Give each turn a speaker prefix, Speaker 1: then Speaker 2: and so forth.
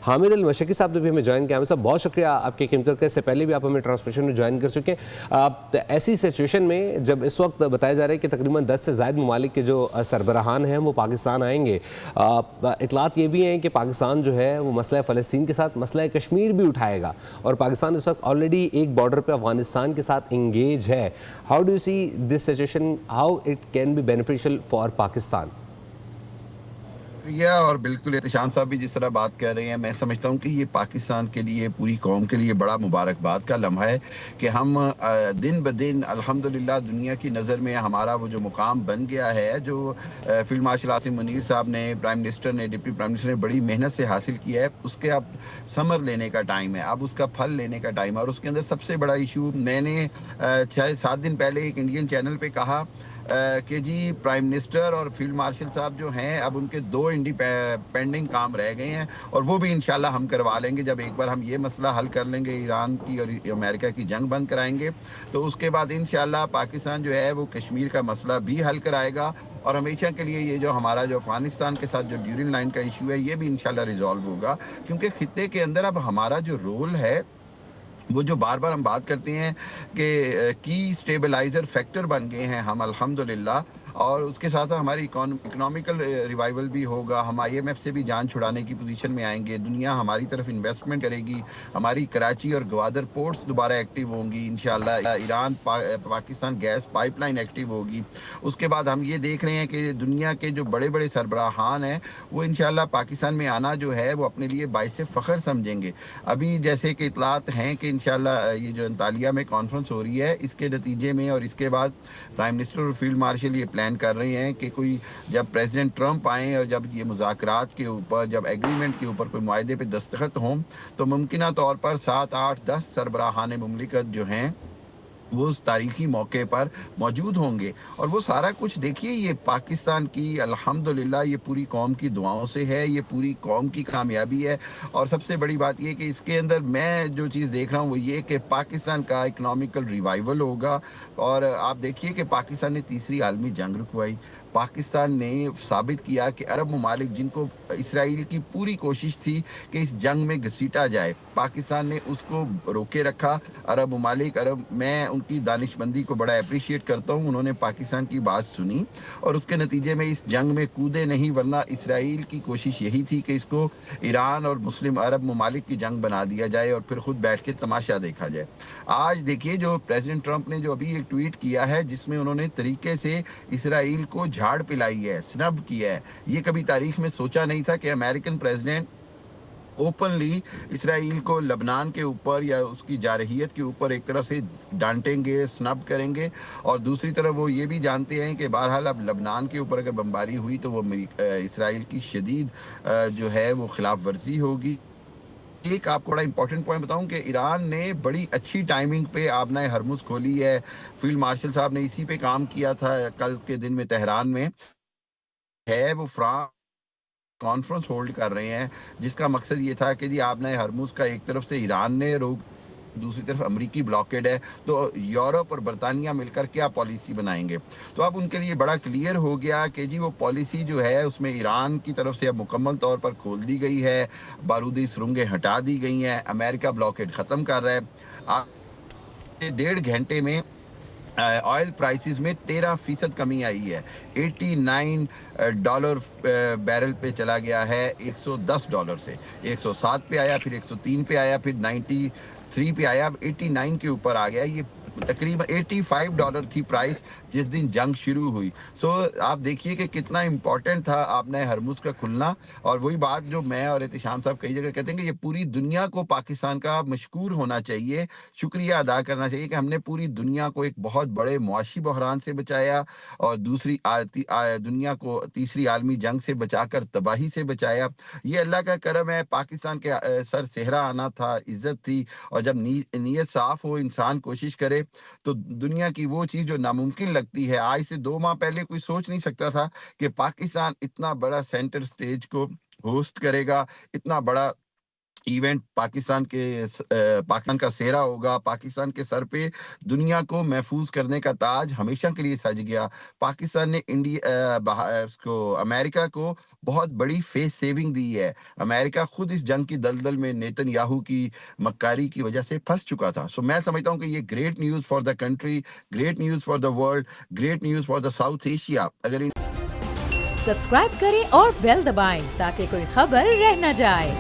Speaker 1: حامد المشرقی صاحب نے بھی ہمیں جوائن کیا. حامد صاحب بہت شکریہ آپ کے قیمتی وقت. سے پہلے بھی آپ ہمیں ٹرانسمیشن میں جوائن کر چکے ہیں. ایسی سچویشن میں جب اس وقت بتایا جا رہا ہے کہ تقریباً 10 سے زائد ممالک کے جو سربراہان ہیں وہ پاکستان آئیں گے, اطلاعات یہ بھی ہیں کہ پاکستان جو ہے وہ مسئلہ فلسطین کے ساتھ مسئلہ کشمیر بھی اٹھائے گا, اور پاکستان اس وقت آلریڈی ایک بارڈر پہ افغانستان کے ساتھ انگیج ہے. How do you see this situation, how it can be beneficial for Pakistan?
Speaker 2: اور بالکل احتشام صاحب بھی جس طرح بات کر رہے ہیں, میں سمجھتا ہوں کہ یہ پاکستان کے لیے, پوری قوم کے لیے بڑا مبارکباد کا لمحہ ہے کہ ہم دن بدن الحمدللہ دنیا کی نظر میں ہمارا وہ جو مقام بن گیا ہے, جو فیلڈ مارشل عاصم منیر صاحب نے, پرائم منسٹر نے, ڈپٹی پرائم منسٹر نے بڑی محنت سے حاصل کیا ہے, اس کے اب ثمر لینے کا ٹائم ہے, اب اس کا پھل لینے کا ٹائم ہے. اور اس کے اندر سب سے بڑا ایشو, میں نے 6-7 دن پہلے ایک انڈین چینل پہ کہا کہ جی پرائم منسٹر اور فیلڈ مارشل صاحب جو ہیں, اب ان کے 2 پینڈنگ کام رہ گئے ہیں, اور وہ بھی انشاءاللہ ہم کروا لیں گے. جب ایک بار ہم یہ مسئلہ حل کر لیں گے, ایران کی اور امریکہ کی جنگ بند کرائیں گے, تو اس کے بعد انشاءاللہ پاکستان جو ہے وہ کشمیر کا مسئلہ بھی حل کرائے گا, اور ہمیشہ کے لیے یہ جو ہمارا جو افغانستان کے ساتھ جو ڈیورنگ لائن کا ایشو ہے یہ بھی انشاءاللہ ریزالو ہوگا. کیونکہ خطے کے اندر اب ہمارا جو رول ہے, وہ جو بار بار ہم بات کرتے ہیں کہ کی سٹیبلائزر فیکٹر بن گئے ہیں ہم الحمدللہ, اور اس کے ساتھ ساتھ ہماری اکنامیکل ریوائول بھی ہوگا. ہم آئی ایم ایف سے بھی جان چھڑانے کی پوزیشن میں آئیں گے, دنیا ہماری طرف انویسٹمنٹ کرے گی, ہماری کراچی اور گوادر پورٹس دوبارہ ایکٹیو ہوں گی انشاءاللہ, Iran Pakistan gas pipeline active ہوگی. اس کے بعد ہم یہ دیکھ رہے ہیں کہ دنیا کے جو بڑے بڑے سربراہان ہیں وہ انشاءاللہ پاکستان میں آنا جو ہے وہ اپنے لیے باعث فخر سمجھیں گے. ابھی جیسے کہ اطلاعات ہیں کہ انشاءاللہ یہ جو انطالیہ میں کانفرنس ہو رہی ہے, اس کے نتیجے میں اور اس کے بعد پرائم منسٹر اور فیلڈ مارشل یہ پلان کر رہے ہیں کہ کوئی جب پریزیڈنٹ ٹرمپ آئیں اور جب یہ مذاکرات کے اوپر, جب ایگریمنٹ کے اوپر کوئی معاہدے پہ دستخط ہوں, تو ممکنہ طور پر 7, 8, 10 سربراہان مملکت جو ہیں وہ اس تاریخی موقع پر موجود ہوں گے. اور وہ سارا کچھ دیکھیے یہ پاکستان کی الحمدللہ یہ پوری قوم کی دعاؤں سے ہے, یہ پوری قوم کی کامیابی ہے. اور سب سے بڑی بات یہ کہ اس کے اندر میں جو چیز دیکھ رہا ہوں وہ یہ کہ پاکستان کا اکنامیکل ریوائول ہوگا. اور آپ دیکھیے کہ پاکستان نے تیسری عالمی جنگ رکوائی, پاکستان نے ثابت کیا کہ عرب ممالک جن کو اسرائیل کی پوری کوشش تھی کہ اس جنگ میں گھسیٹا جائے, پاکستان نے اس کو روکے رکھا. عرب ممالک, میں ان کی دانش مندی کو بڑا اپریشیٹ کرتا ہوں, انہوں نے پاکستان کی بات سنی اور اس کے نتیجے میں اس جنگ میں کودے نہیں, ورنہ اسرائیل کی کوشش یہی تھی کہ اس کو ایران اور مسلم عرب ممالک کی جنگ بنا دیا جائے اور پھر خود بیٹھ کے تماشا دیکھا جائے. آج دیکھیے جو پریزیڈنٹ ٹرمپ نے جو ابھی ایک ٹویٹ کیا ہے جس میں انہوں نے طریقے سے اسرائیل کو جھاڑ پلائی ہے, سنب کیا ہے. یہ کبھی تاریخ میں سوچا نہیں تھا کہ امریکن پریزیڈنٹ اوپنلی اسرائیل کو لبنان کے اوپر یا اس کی جارحیت کے اوپر ایک طرف سے ڈانٹیں گے, سنب کریں گے, اور دوسری طرف وہ یہ بھی جانتے ہیں کہ بہرحال اب لبنان کے اوپر اگر بمباری ہوئی تو وہ اسرائیل کی شدید جو ہے وہ خلاف ورزی ہوگی. ایک آپ کو بڑا امپورٹنٹ پوائنٹ بتاؤں کہ ایران نے بڑی اچھی ٹائمنگ پہ آبنائے ہرمز کھولی ہے. فیلڈ مارشل صاحب نے اسی پہ کام کیا تھا کل کے دن میں تہران میں ہے, وہ فرانس کانفرنس ہولڈ کر رہے ہیں جس کا مقصد یہ تھا کہ جی آبنائے ہرمز کا ایک طرف سے ایران نے روک, دوسری طرف امریکی بلاکیڈ ہے, تو یورپ اور برطانیہ مل کر کیا پالیسی بنائیں گے. تو اب ان کے لیے بڑا کلیئر ہو گیا کہ جی وہ پالیسی جو ہے اس میں ایران کی طرف سے اب مکمل طور پر کھول دی گئی ہے, بارودی سرنگیں ہٹا دی گئی ہیں, امریکہ بلاکیڈ ختم کر رہا ہے. آج 1.5 گھنٹے میں آئل پرائسز میں 13% کمی آئی ہے, $89 بیرل پہ چلا گیا ہے, $110 سے 107 پہ آیا, پھر 103 پہ آیا, پھر 93 پہ آیا, اب 89 کے اوپر آ گیا. یہ تقریباً $85 تھی پرائس جس دن جنگ شروع ہوئی. سو آپ دیکھیے کہ کتنا امپورٹنٹ تھا آبنائے ہرمز کا کھلنا. اور وہی بات جو میں اور احتشام صاحب کئی جگہ کہتے ہیں کہ یہ پوری دنیا کو پاکستان کا مشکور ہونا چاہیے, شکریہ ادا کرنا چاہیے کہ ہم نے پوری دنیا کو ایک بہت بڑے معاشی بحران سے بچایا, اور دوسری دنیا کو تیسری عالمی جنگ سے بچا کر تباہی سے بچایا. یہ اللہ کا کرم ہے. پاکستان کے سر صحرا آنا تھا, عزت تھی, اور جب نیت صاف ہو, انسان کوشش کرے, تو دنیا کی وہ چیز جو ناممکن لگتی ہے, آج سے 2 ماہ پہلے کوئی سوچ نہیں سکتا تھا کہ پاکستان اتنا بڑا سینٹر سٹیج کو ہوسٹ کرے گا, اتنا بڑا ایونٹ پاکستان کا سہرا ہوگا. پاکستان کے سر پہ دنیا کو محفوظ کرنے کا تاج ہمیشہ کے لیے سج گیا. پاکستان نے امریکہ کو بہت بڑی فیس سیونگ دی ہے. امریکہ خود اس جنگ کی دلدل میں نیتن یاہو کی مکاری کی وجہ سے پھنس چکا تھا. سو میں سمجھتا ہوں کہ یہ great news for the country, great news for the world, great news for the south Asia. اگر
Speaker 3: سبسکرائب کریں اور بیل دبائیں تاکہ کوئی خبر رہ نہ جائے.